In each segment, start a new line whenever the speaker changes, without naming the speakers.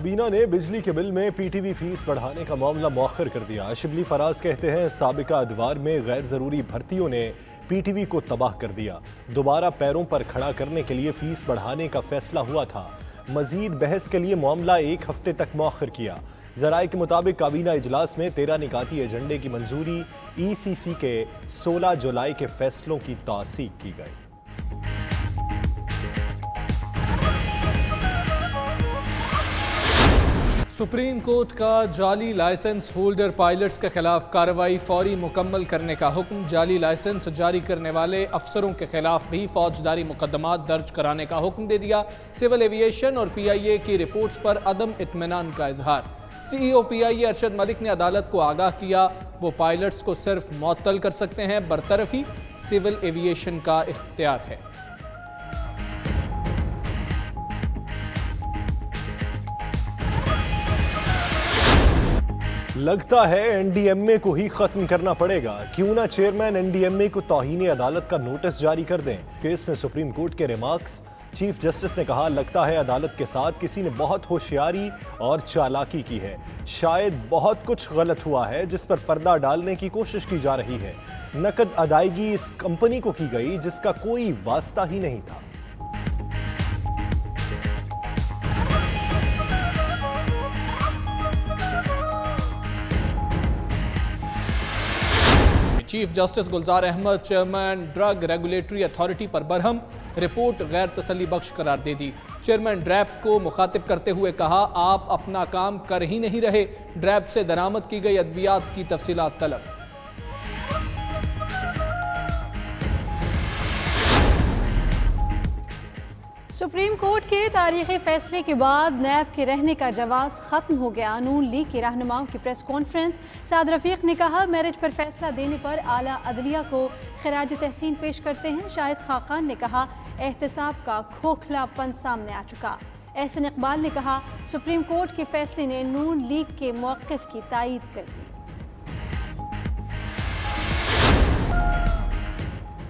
کابینہ نے بجلی کے بل میں پی ٹی وی فیس بڑھانے کا معاملہ مؤخر کر دیا۔ شبلی فراز کہتے ہیں سابقہ ادوار میں غیر ضروری بھرتیوں نے پی ٹی وی کو تباہ کر دیا۔ دوبارہ پیروں پر کھڑا کرنے کے لیے فیس بڑھانے کا فیصلہ ہوا تھا۔ مزید بحث کے لیے معاملہ ایک ہفتے تک مؤخر کیا۔ ذرائع کے مطابق کابینہ اجلاس میں 13 نکاتی ایجنڈے کی منظوری، ای سی سی کے 16 جولائی کے فیصلوں کی توثیق کی گئی۔
سپریم کورٹ کا جعلی لائسنس ہولڈر پائلٹس کے خلاف کارروائی فوری مکمل کرنے کا حکم۔ جعلی لائسنس جاری کرنے والے افسروں کے خلاف بھی فوجداری مقدمات درج کرانے کا حکم دے دیا۔ سول ایویشن اور پی آئی اے کی رپورٹس پر عدم اطمینان کا اظہار۔ سی ای او پی آئی اے ارشد ملک نے عدالت کو آگاہ کیا، وہ پائلٹس کو صرف معطل کر سکتے ہیں، برطرفی سول ایویشن کا اختیار ہے۔
لگتا ہے این ڈی ایم اے کو ہی ختم کرنا پڑے گا، کیوں نہ چیئرمین این ڈی ایم اے کو توہین عدالت کا نوٹس جاری کر دیں۔ کیس میں سپریم کورٹ کے ریمارکس، چیف جسٹس نے کہا لگتا ہے عدالت کے ساتھ کسی نے بہت ہوشیاری اور چالاکی کی ہے، شاید بہت کچھ غلط ہوا ہے جس پر پردہ ڈالنے کی کوشش کی جا رہی ہے۔ نقد ادائیگی اس کمپنی کو کی گئی جس کا کوئی واسطہ ہی نہیں تھا۔
Chief justice Gulzar Ahmed chairman drug regulatory authority پر برہم، رپورٹ غیر تسلی بخش قرار دے دی۔ چیئرمین ڈریپ کو مخاطب کرتے ہوئے کہا آپ اپنا کام کر ہی نہیں رہے، ڈریپ سے درآمد کی گئی ادویات کی تفصیلات طلب۔
سپریم کورٹ کے تاریخی فیصلے کے بعد نیب کے رہنے کا جواز ختم ہو گیا۔ نون لیگ کے رہنماؤں کی پریس کانفرنس، سعد رفیق نے کہا میرٹ پر فیصلہ دینے پر اعلیٰ عدلیہ کو خراج تحسین پیش کرتے ہیں۔ شاہد خاقان نے کہا احتساب کا کھوکھلا پن سامنے آ چکا۔ احسن اقبال نے کہا سپریم کورٹ کے فیصلے نے نون لیگ کے موقف کی تائید کر دی۔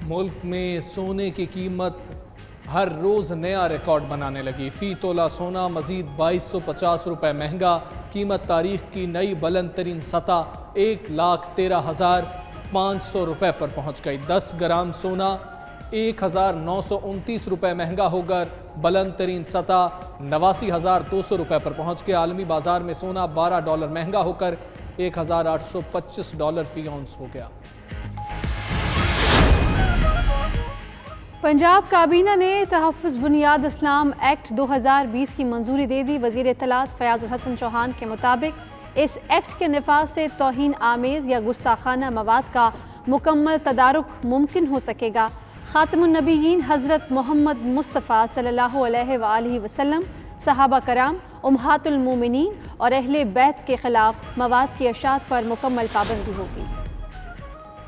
ملک میں سونے کی قیمت ہر روز نیا ریکارڈ بنانے لگی۔ فی تولہ سونا مزید 2250 روپے مہنگا، قیمت تاریخ کی نئی بلند ترین سطح 1,13,500 روپے پر پہنچ گئی۔ 10 گرام سونا 1,929 روپے مہنگا ہو کر بلند ترین سطح 89,200 روپے پر پہنچ گیا۔ عالمی بازار میں سونا $12 مہنگا ہو کر $1,825 فی اونس ہو گیا۔
پنجاب کابینہ نے تحفظ بنیاد اسلام ایکٹ 2020 کی منظوری دے دی۔ وزیر اطلاعات فیاض الحسن چوہان کے مطابق اس ایکٹ کے نفاذ سے توہین آمیز یا گستاخانہ مواد کا مکمل تدارک ممکن ہو سکے گا۔ خاتم النبیین حضرت محمد مصطفیٰ صلی اللہ علیہ وآلہ وسلم، صحابہ کرام، امہات المومنین اور اہل بیت کے خلاف مواد کی اشاعت پر مکمل پابندی ہوگی۔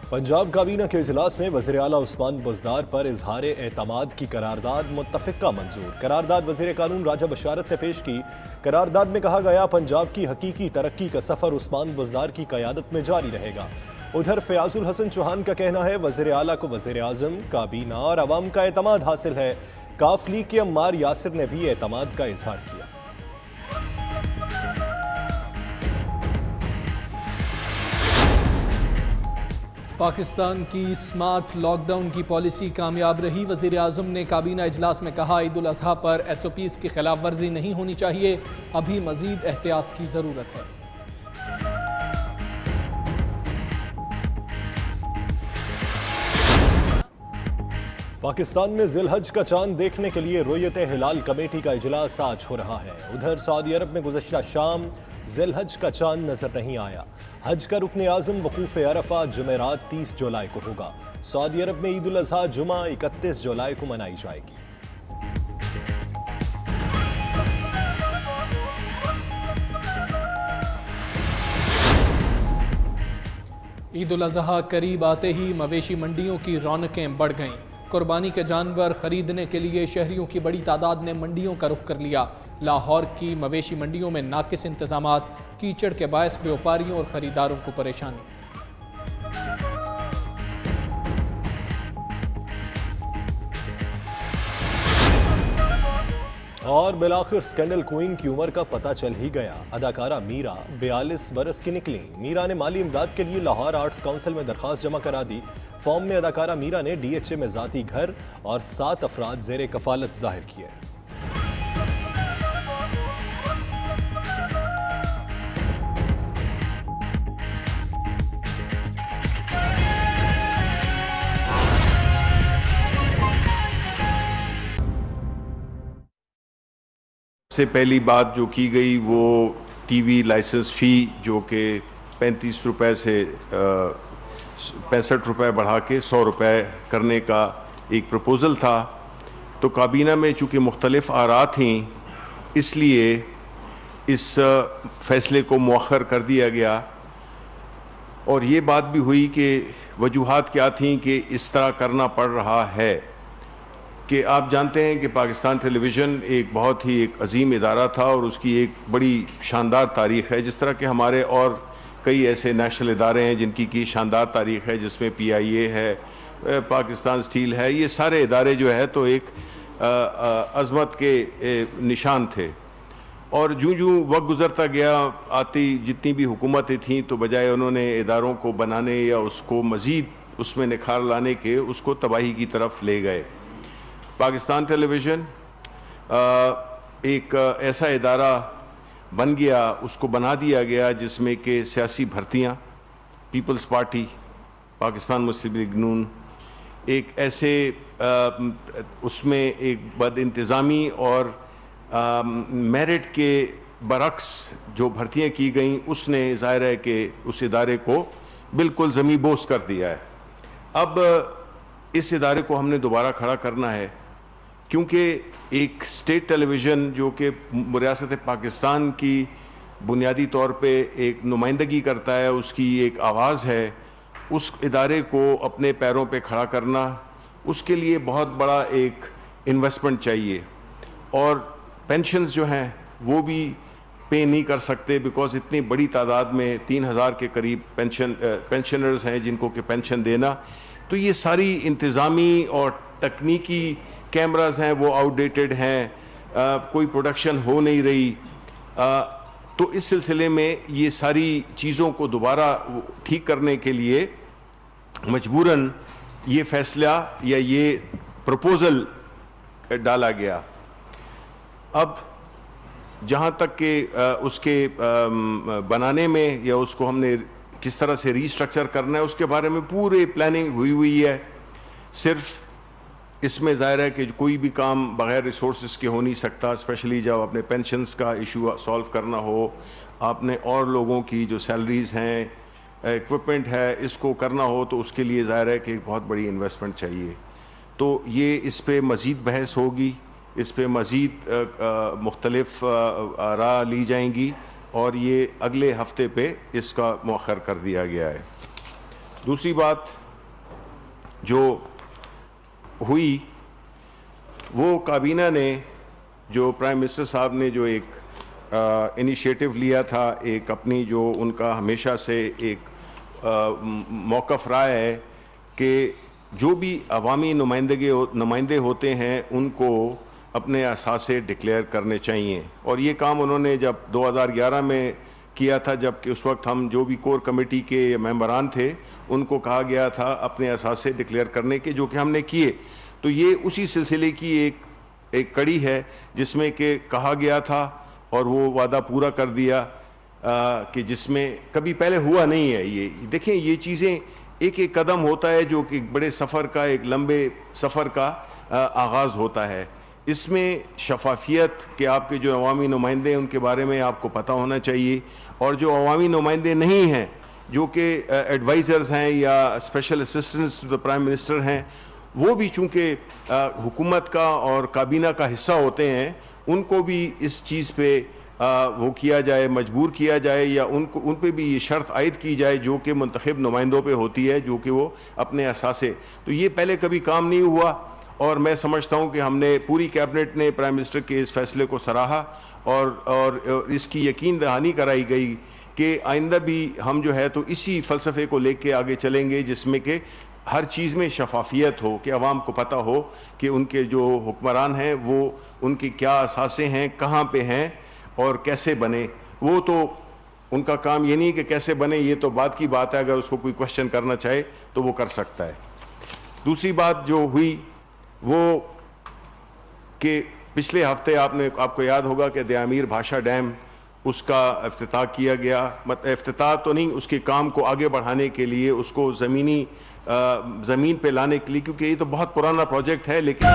پنجاب کابینہ کے اجلاس میں وزیر اعلیٰ عثمان بزدار پر اظہار اعتماد کی قرارداد متفقہ منظور۔ قرارداد وزیر قانون راجہ بشارت نے پیش کی۔ قرارداد میں کہا گیا پنجاب کی حقیقی ترقی کا سفر عثمان بزدار کی قیادت میں جاری رہے گا۔ ادھر فیاض الحسن چوہان کا کہنا ہے وزیر اعلیٰ کو وزیر اعظم، کابینہ اور عوام کا اعتماد حاصل ہے۔ کاف لیگ کے عمار یاسر نے بھی اعتماد کا اظہار کیا۔
پاکستان کی سمارٹ لاک ڈاؤن کی پالیسی کامیاب رہی۔ وزیر اعظم نے کابینہ اجلاس میں کہا عید الاضحیٰ پر ایس او پیز کی خلاف ورزی نہیں ہونی چاہیے، ابھی مزید احتیاط کی ضرورت ہے۔
پاکستان میں ذی الحج کا چاند دیکھنے کے لیے رؤیت ہلال کمیٹی کا اجلاس آج ہو رہا ہے۔ ادھر سعودی عرب میں گزشتہ شام ذی الحج کا چاند نظر نہیں آیا۔ حج کا رکن اعظم وقوف عرفہ جمعرات 30 جولائی کو ہوگا۔ سعودی عرب میں عید الاضحیٰ جمعہ 31 جولائی کو منائی جائے گی۔
عید الاضحیٰ قریب آتے ہی مویشی منڈیوں کی رونقیں بڑھ گئیں۔ قربانی کے جانور خریدنے کے لیے شہریوں کی بڑی تعداد نے منڈیوں کا رخ کر لیا۔ لاہور کی مویشی منڈیوں میں ناقص انتظامات، کیچڑ کے باعث بیوپاریوں اور خریداروں کو پریشانی۔
اور بالآخر اسکینڈل کوئن کی عمر کا پتہ چل ہی گیا. اداکارہ میرا 42 برس کی نکلیں. میرا نے مالی امداد کے لیے لاہور آرٹس کونسل میں درخواست جمع کرا دی. فارم میں اداکارہ میرا نے ڈی ایچ اے میں ذاتی گھر اور 7 افراد زیر کفالت ظاہر کیے.
سے پہلی بات جو کی گئی وہ ٹی وی لائسنس فی جو کہ 35 روپے سے 65 روپے بڑھا کے 100 روپے کرنے کا ایک پروپوزل تھا. تو کابینہ میں چونکہ مختلف آراء تھیں اس لیے اس فیصلے کو مؤخر کر دیا گیا. اور یہ بات بھی ہوئی کہ وجوہات کیا تھیں کہ اس طرح کرنا پڑ رہا ہے کہ آپ جانتے ہیں کہ پاکستان ٹیلی ویژن ایک بہت ہی ایک عظیم ادارہ تھا اور اس کی ایک بڑی شاندار تاریخ ہے, جس طرح کہ ہمارے اور کئی ایسے نیشنل ادارے ہیں جن کی شاندار تاریخ ہے, جس میں پی آئی اے ہے, پاکستان اسٹیل ہے. یہ سارے ادارے جو ہے تو ایک عظمت کے نشان تھے. اور جوں وقت گزرتا گیا آتی جتنی بھی حکومتیں تھیں تو بجائے انہوں نے اداروں کو بنانے یا اس کو مزید اس میں نکھار لانے کے اس کو تباہی کی طرف لے گئے. پاکستان ٹیلی ویژن ایک ایسا ادارہ بن گیا, اس کو بنا دیا گیا جس میں کہ سیاسی بھرتیاں, پیپلز پارٹی, پاکستان مسلم لیگ نون, ایک ایسے اس میں ایک بد انتظامی اور میرٹ کے برعکس جو بھرتیاں کی گئیں اس نے ظاہر ہے کہ اس ادارے کو بالکل زمیں بوس کر دیا ہے. اب اس ادارے کو ہم نے دوبارہ کھڑا کرنا ہے کیونکہ ایک اسٹیٹ ٹیلی ویژن جو کہ ریاست پاکستان کی بنیادی طور پہ ایک نمائندگی کرتا ہے, اس کی ایک آواز ہے, اس ادارے کو اپنے پیروں پہ کھڑا کرنا اس کے لیے بہت بڑا ایک انویسٹمنٹ چاہیے. اور پینشنز جو ہیں وہ بھی پے نہیں کر سکتے بیکاز اتنی بڑی تعداد میں 3000 کے قریب پینشنرز ہیں جن کو کہ پینشن دینا. تو یہ ساری انتظامی اور تکنیکی کیمراز ہیں وہ آؤٹ ڈیٹڈ ہیں, کوئی پروڈکشن ہو نہیں رہی. تو اس سلسلے میں یہ ساری چیزوں کو دوبارہ ٹھیک کرنے کے لیے مجبوراً یہ فیصلہ یا یہ پروپوزل ڈالا گیا. اب جہاں تک کہ اس کے بنانے میں یا اس کو ہم نے کس طرح سے ری اسٹرکچر کرنا ہے اس کے بارے میں پورے پلاننگ ہوئی ہے. صرف اس میں ظاہر ہے کہ کوئی بھی کام بغیر ریسورسز کے ہو نہیں سکتا, اسپیشلی جب اپنے پینشنز کا ایشو سالو کرنا ہو, آپ نے اور لوگوں کی جو سیلریز ہیں, ایکوپمنٹ ہے, اس کو کرنا ہو تو اس کے لیے ظاہر ہے کہ ایک بہت بڑی انویسٹمنٹ چاہیے. تو یہ اس پہ مزید بحث ہوگی, اس پہ مزید مختلف آراء لی جائیں گی اور یہ اگلے ہفتے پہ اس کا مؤخر کر دیا گیا ہے. دوسری بات جو ہوئی وہ کابینہ نے جو پرائم منسٹر صاحب نے جو ایک انیشیٹو لیا تھا, ایک اپنی جو ان کا ہمیشہ سے ایک موقف رہا ہے کہ جو بھی عوامی نمائندے ہوتے ہیں ان کو اپنے اثاثے ڈکلیئر کرنے چاہیے. اور یہ کام انہوں نے جب 2011 میں کیا تھا, جب کہ اس وقت ہم جو بھی کور کمیٹی کے ممبران تھے ان کو کہا گیا تھا اپنے اثاثے ڈکلیئر کرنے کے, جو کہ ہم نے کیے. تو یہ اسی سلسلے کی ایک کڑی ہے جس میں کہ کہا گیا تھا اور وہ وعدہ پورا کر دیا کہ جس میں کبھی پہلے ہوا نہیں ہے. یہ دیکھیں یہ چیزیں ایک ایک قدم ہوتا ہے جو کہ بڑے سفر کا, ایک لمبے سفر کا آغاز ہوتا ہے. اس میں شفافیت کہ آپ کے جو عوامی نمائندے ہیں ان کے بارے میں آپ کو پتہ ہونا چاہیے, اور جو عوامی نمائندے نہیں ہیں جو کہ ایڈوائزرز ہیں یا special assistants to the prime minister ہیں, وہ بھی چونکہ حکومت کا اور کابینہ کا حصہ ہوتے ہیں, ان کو بھی اس چیز پہ وہ کیا جائے, مجبور کیا جائے یا ان پہ بھی یہ شرط عائد کی جائے جو کہ منتخب نمائندوں پہ ہوتی ہے, جو کہ وہ اپنے اثاثے. تو یہ پہلے کبھی کام نہیں ہوا اور میں سمجھتا ہوں کہ ہم نے پوری کیبنٹ نے پرائم منسٹر کے اس فیصلے کو سراہا اور اس کی یقین دہانی کرائی گئی کہ آئندہ بھی ہم جو ہے تو اسی فلسفے کو لے کے آگے چلیں گے جس میں کہ ہر چیز میں شفافیت ہو, کہ عوام کو پتہ ہو کہ ان کے جو حکمران ہیں وہ ان کی کیا اثاثے ہیں, کہاں پہ ہیں اور کیسے بنے. وہ تو ان کا کام یہ نہیں کہ کیسے بنے, یہ تو بات کی بات ہے, اگر اس کو کوئی کوشچن کرنا چاہے تو وہ کر سکتا ہے. دوسری بات جو ہوئی وہ کہ پچھلے ہفتے آپ کو یاد ہوگا کہ دیامیر بھاشا ڈیم اس کا افتتاح کیا گیا. افتتاح تو نہیں, اس کے کام کو آگے بڑھانے کے لیے, اس کو زمین پہ لانے کے لیے, کیونکہ یہ تو بہت پرانا پروجیکٹ ہے, لیکن